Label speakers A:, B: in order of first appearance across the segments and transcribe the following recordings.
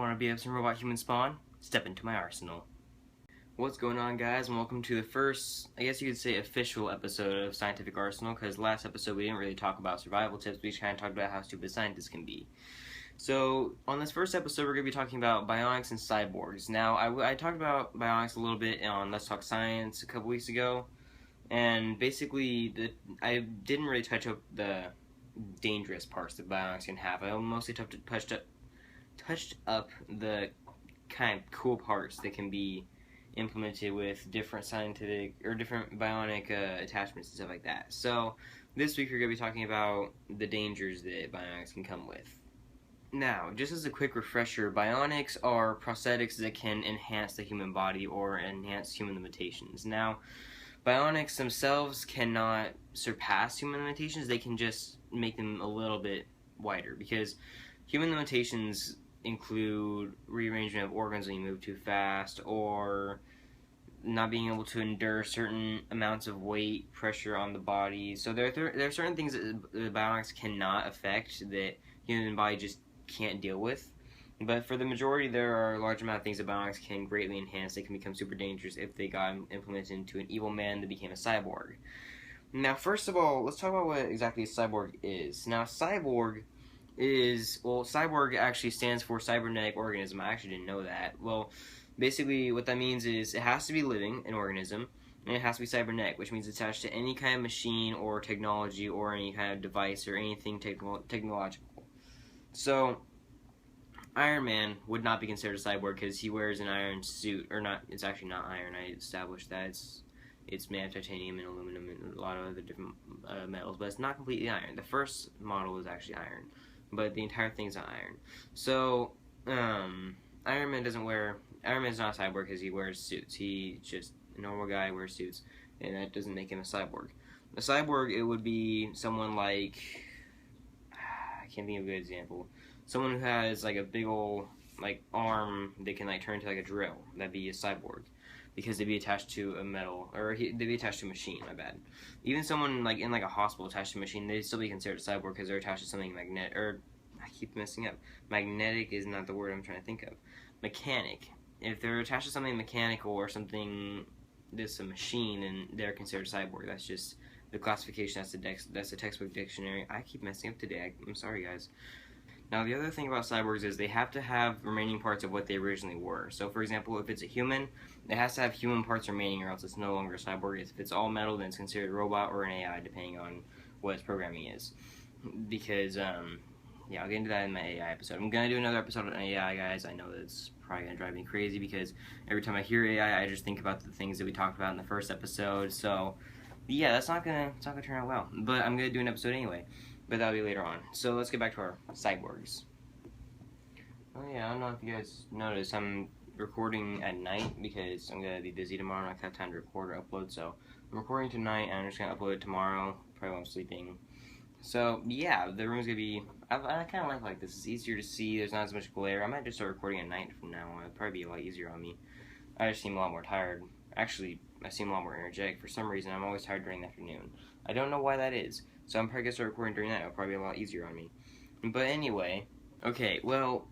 A: Want to be some robot human spawn? Step into my arsenal. What's going on, guys, and welcome to the first, I guess you could say, official episode of Scientific Arsenal, because last episode we didn't really talk about survival tips, we just kind of talked about how stupid scientists can be. So, on this first episode, we're going to be talking about Bionics and Cyborgs. Now, I talked about Bionics a little bit on Let's Talk Science a couple weeks ago, and basically, I didn't really touch up the dangerous parts that Bionics can have. I mostly touched up the kind of cool parts that can be implemented with different scientific or different bionic attachments and stuff like that. So this week we're going to be talking about the dangers that bionics can come with. Now, just as a quick refresher, bionics are prosthetics that can enhance the human body or enhance human limitations. Now, bionics themselves cannot surpass human limitations, they can just make them a little bit wider, because human limitations include rearrangement of organs when you move too fast, or not being able to endure certain amounts of weight, pressure on the body. So there are certain things that the bionics cannot affect that human body just can't deal with. But for the majority, there are a large amount of things that bionics can greatly enhance. They can become super dangerous if they got implemented into an evil man that became a cyborg. Now, first of all, let's talk about what exactly a cyborg is. Now, cyborg actually stands for cybernetic organism. I actually didn't know that. Well, basically what that means is it has to be living, an organism, and it has to be cybernetic, which means attached to any kind of machine or technology or any kind of device or anything technological. So, Iron Man would not be considered a cyborg because he wears an iron suit, or not, it's actually not iron, I established that. It's made of titanium and aluminum and a lot of other different metals, but it's not completely iron. The first model is actually iron, but the entire thing's not iron. So, Iron Man's not a cyborg because he wears suits. He's just a normal guy who wears suits, and that doesn't make him a cyborg. A cyborg, it would be someone like, I can't think of a good example. Someone who has like a big old like arm that can like turn into like a drill. That'd be a cyborg, because they'd be attached to a metal, or they'd be attached to a machine, my bad. Even someone like in like a hospital attached to a machine, they'd still be considered a cyborg because they're attached to something magnetic, or I keep messing up. Magnetic is not the word I'm trying to think of. Mechanic. If they're attached to something mechanical or something that's a machine, then they're considered a cyborg. That's just the classification, that's the textbook dictionary. I keep messing up today, I'm sorry guys. Now, the other thing about cyborgs is they have to have remaining parts of what they originally were. So, for example, if it's a human, it has to have human parts remaining, or else it's no longer a cyborg. If it's all metal, then it's considered a robot or an AI, depending on what its programming is. Because, yeah, I'll get into that in my AI episode. I'm going to do another episode on AI, guys. I know that's probably going to drive me crazy, because every time I hear AI, I just think about the things that we talked about in the first episode. So, yeah, it's not gonna turn out well. But I'm going to do an episode anyway. But that'll be later on. So let's get back to our cyborgs. Oh yeah, I don't know if you guys noticed, I'm recording at night because I'm going to be busy tomorrow. I'm not going to have time to record or upload. So I'm recording tonight and I'm just going to upload it tomorrow, probably while I'm sleeping. So yeah, the room's going to be, I kind of like this. It's easier to see, there's not as much glare. I might just start recording at night from now on. It'll probably be a lot easier on me. I just seem a lot more tired. Actually, I seem a lot more energetic. For some reason, I'm always tired during the afternoon. I don't know why that is. So I'm probably going to start recording during that. It'll probably be a lot easier on me. But anyway, okay, well,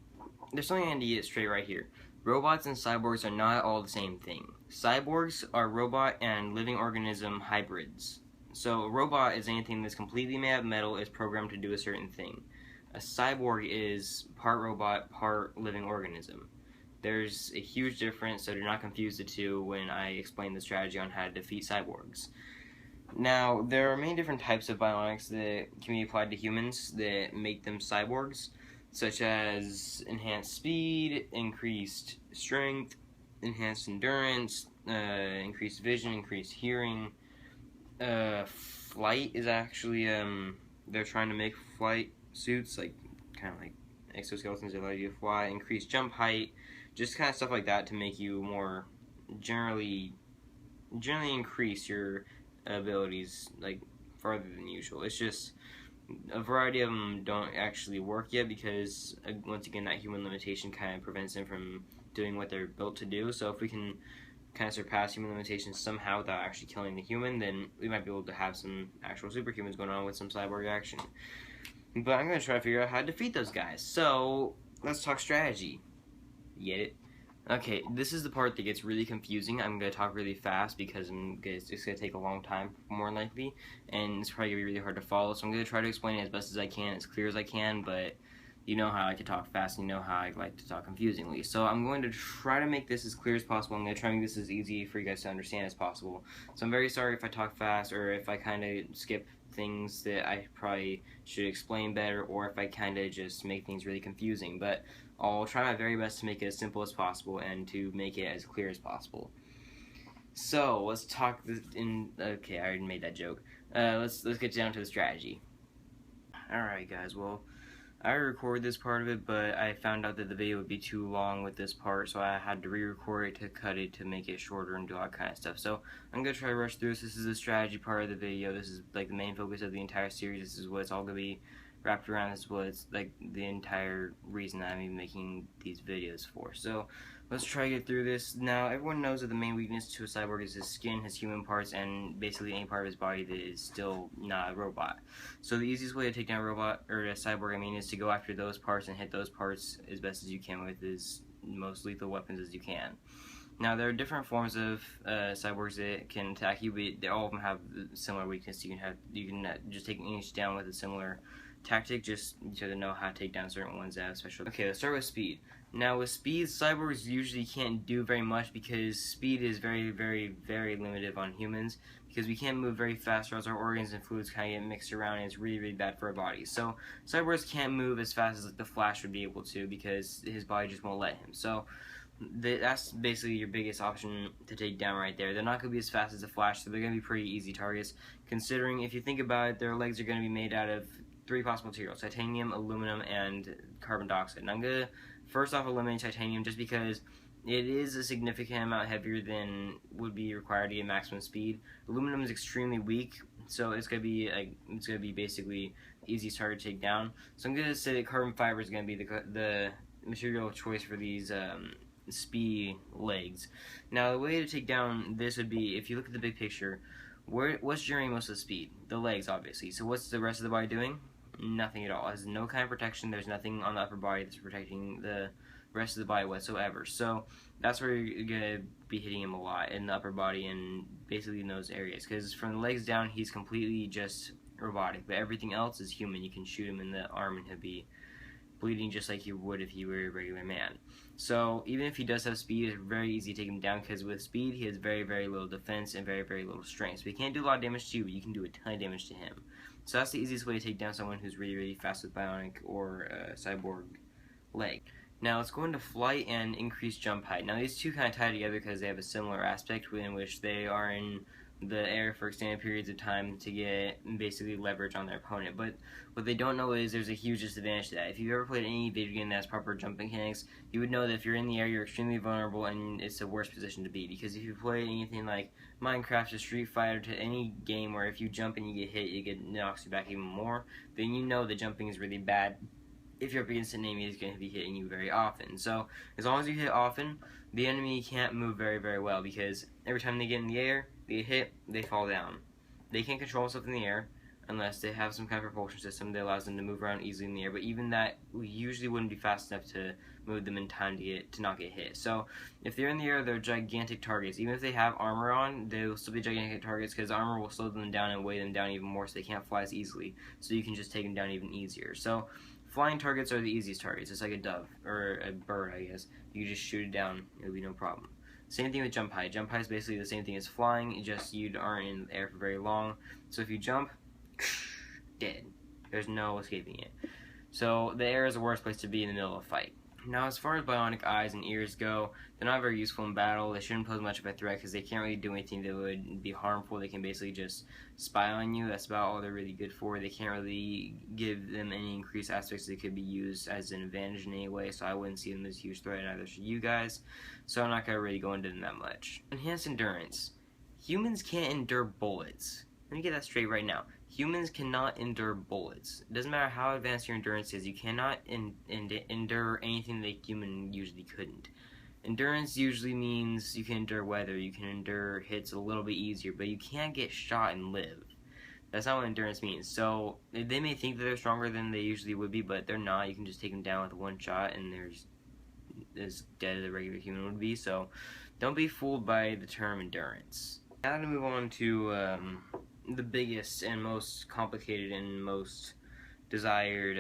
A: there's something I need to get straight right here. Robots and cyborgs are not all the same thing. Cyborgs are robot and living organism hybrids. So a robot is anything that's completely made of metal, is programmed to do a certain thing. A cyborg is part robot, part living organism. There's a huge difference, so do not confuse the two when I explain the strategy on how to defeat cyborgs. Now, there are many different types of bionics that can be applied to humans that make them cyborgs, such as enhanced speed, increased strength, enhanced endurance, increased vision, increased hearing. Flight is actually, they're trying to make flight suits, like, kind of like exoskeletons that allow you to fly, increased jump height, just kind of stuff like that to make you more generally increase your abilities like farther than usual. It's just a variety of them don't actually work yet because once again that human limitation kind of prevents them from doing what they're built to do. So if we can kind of surpass human limitations somehow without actually killing the human, then we might be able to have some actual superhumans going on with some cyborg action. But I'm going to try to figure out how to defeat those guys. So let's talk strategy. You get it? Okay, this is the part that gets really confusing. I'm going to talk really fast because it's going to take a long time, more than likely, and it's probably going to be really hard to follow. So I'm going to try to explain it as best as I can, as clear as I can, but you know how I like to talk fast, and you know how I like to talk confusingly. So I'm going to try to make this as clear as possible. I'm going to try to make this as easy for you guys to understand as possible. So I'm very sorry if I talk fast, or if I kind of skip things that I probably should explain better, or if I kind of just make things really confusing, but I'll try my very best to make it as simple as possible and to make it as clear as possible. So let's talk okay, I already made that joke. Let's get down to the strategy. Alright guys, well, I recorded this part of it, but I found out that the video would be too long with this part, so I had to re-record it to cut it to make it shorter and do all that kind of stuff. So I'm going to try to rush through this. This is the strategy part of the video. This is like the main focus of the entire series. This is what it's all going to be wrapped around. This is what it's like the entire reason that I'm even making these videos for. So let's try to get through this. Now, everyone knows that the main weakness to a cyborg is his skin, his human parts, and basically any part of his body that is still not a robot. So the easiest way to take down a robot, or a cyborg, I mean, is to go after those parts and hit those parts as best as you can with as most lethal weapons as you can. Now, there are different forms of cyborgs that can attack you, but all of them have similar weakness. You can just take each down with a similar tactic, just to know how to take down certain ones that have special. Okay, let's start with speed. Now with speed, cyborgs usually can't do very much because speed is very, very, very limited on humans, because we can't move very fast or else our organs and fluids kind of get mixed around and it's really, really bad for our bodies. So cyborgs can't move as fast as like the Flash would be able to because his body just won't let him. So that's basically your biggest option to take down right there. They're not going to be as fast as the Flash, so they're going to be pretty easy targets, considering if you think about it, their legs are going to be made out of 3 possible materials: titanium, aluminum, and carbon dioxide. And I'm going to first off eliminate titanium just because it is a significant amount heavier than would be required to get maximum speed. Aluminum is extremely weak, so it's going to be basically the easiest target to take down. So I'm going to say that carbon fiber is going to be the material of choice for these speed legs. Now the way to take down this would be, if you look at the big picture, what's generating most of the speed? The legs, obviously. So what's the rest of the body doing? Nothing at all. It has no kind of protection. There's nothing on the upper body that's protecting the rest of the body whatsoever. So that's where you're going to be hitting him a lot, in the upper body and basically in those areas. Because from the legs down, he's completely just robotic. But everything else is human. You can shoot him in the arm and he'll be bleeding just like you would if he were a regular man. So even if he does have speed, it's very easy to take him down, because with speed he has very, very little defense and very, very little strength. So he can't do a lot of damage to you, but you can do a ton of damage to him. So that's the easiest way to take down someone who's really, really fast with bionic or cyborg leg. Now let's go into flight and increased jump height. Now these two kind of tie together because they have a similar aspect in which they are in the air for extended periods of time to get basically leverage on their opponent. But what they don't know is there's a huge disadvantage to that. If you've ever played any video game that has proper jump mechanics, you would know that if you're in the air, you're extremely vulnerable and it's the worst position to be. Because if you play anything like Minecraft or Street Fighter, to any game where if you jump and you get hit, it knocks you back even more, then you know that jumping is really bad. If you're up against an enemy, it's going to be hitting you very often. So as long as you hit often, the enemy can't move very, very well, because every time they get in the air, they hit, they fall down. They can't control themselves in the air unless they have some kind of propulsion system that allows them to move around easily in the air. But even that usually wouldn't be fast enough to move them in time to not get hit. So if they're in the air, they're gigantic targets. Even if they have armor on, they will still be gigantic targets, because armor will slow them down and weigh them down even more, so they can't fly as easily. So you can just take them down even easier. So flying targets are the easiest targets. It's like a dove or a bird, I guess. You just shoot it down, it'll be no problem. Same thing with jump height. Jump height is basically the same thing as flying, just you aren't in the air for very long. So if you jump, dead. There's no escaping it. So the air is the worst place to be in the middle of a fight. Now, as far as bionic eyes and ears go, they're not very useful in battle. They shouldn't pose much of a threat because they can't really do anything that would be harmful. They can basically just spy on you. That's about all they're really good for. They can't really give them any increased aspects that could be used as an advantage in any way, so I wouldn't see them as a huge threat, and either should you guys. So I'm not going to really go into them that much. Enhanced endurance. Humans can't endure bullets. Let me get that straight right now. Humans cannot endure bullets. It doesn't matter how advanced your endurance is, you cannot endure anything that a human usually couldn't. Endurance usually means you can endure weather, you can endure hits a little bit easier, but you can't get shot and live. That's not what endurance means. So they may think that they're stronger than they usually would be, but they're not. You can just take them down with one shot and there's as dead as a regular human would be. So don't be fooled by the term endurance. Now to move on to the biggest and most complicated and most desired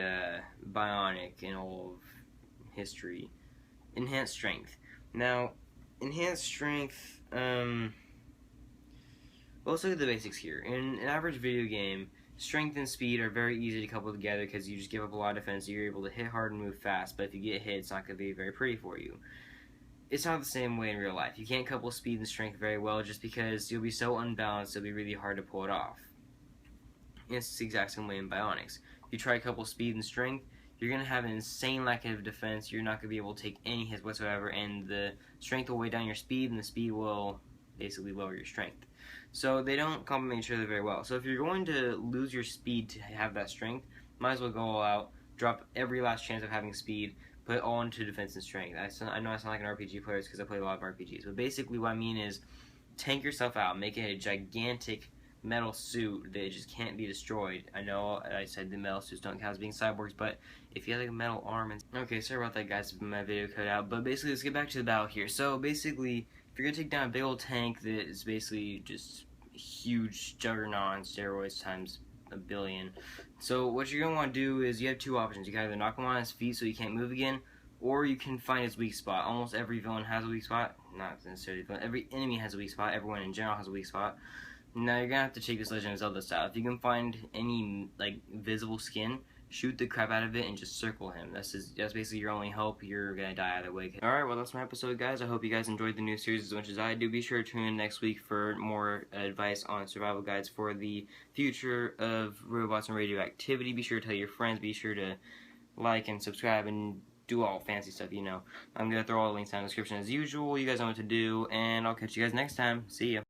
A: bionic in all of history, enhanced strength. Now, enhanced strength, well, let's look at the basics here. In an average video game, strength and speed are very easy to couple together because you just give up a lot of defense, so you're able to hit hard and move fast, but if you get hit, it's not going to be very pretty for you. It's not the same way in real life. You can't couple speed and strength very well just because you'll be so unbalanced, it'll be really hard to pull it off. And it's the exact same way in Bionics. If you try to couple speed and strength, you're going to have an insane lack of defense, you're not going to be able to take any hits whatsoever, and the strength will weigh down your speed, and the speed will basically lower your strength. So they don't complement each other very well. So if you're going to lose your speed to have that strength, might as well go all out, drop every last chance of having speed, put it all into defense and strength. I know I sound like an RPG player because I play a lot of RPGs, but basically what I mean is tank yourself out, make it a gigantic metal suit that just can't be destroyed. I know I said the metal suits don't count as being cyborgs, but if you have like a metal arm and... Okay, sorry about that guys, my video cut out, but basically let's get back to the battle here. So basically, if you're gonna take down a big old tank that is basically just a huge juggernaut on steroids times a billion, so what you're gonna want to do is you have two options. You can either knock him on his feet so he can't move again, or you can find his weak spot. Almost every villain has a weak spot, not necessarily villain, every enemy has a weak spot, everyone in general has a weak spot. Now you're gonna have to take this Legend of Zelda style. If you can find any like visible skin, shoot the crap out of it and just circle him. That's basically your only hope. You're gonna die either way. Alright, well that's my episode guys. I hope you guys enjoyed the new series as much as I do. Be sure to tune in next week for more advice on survival guides for the future of robots and radioactivity. Be sure to tell your friends. Be sure to like and subscribe and do all fancy stuff, you know. I'm gonna throw all the links down in the description as usual. You guys know what to do, and I'll catch you guys next time. See ya.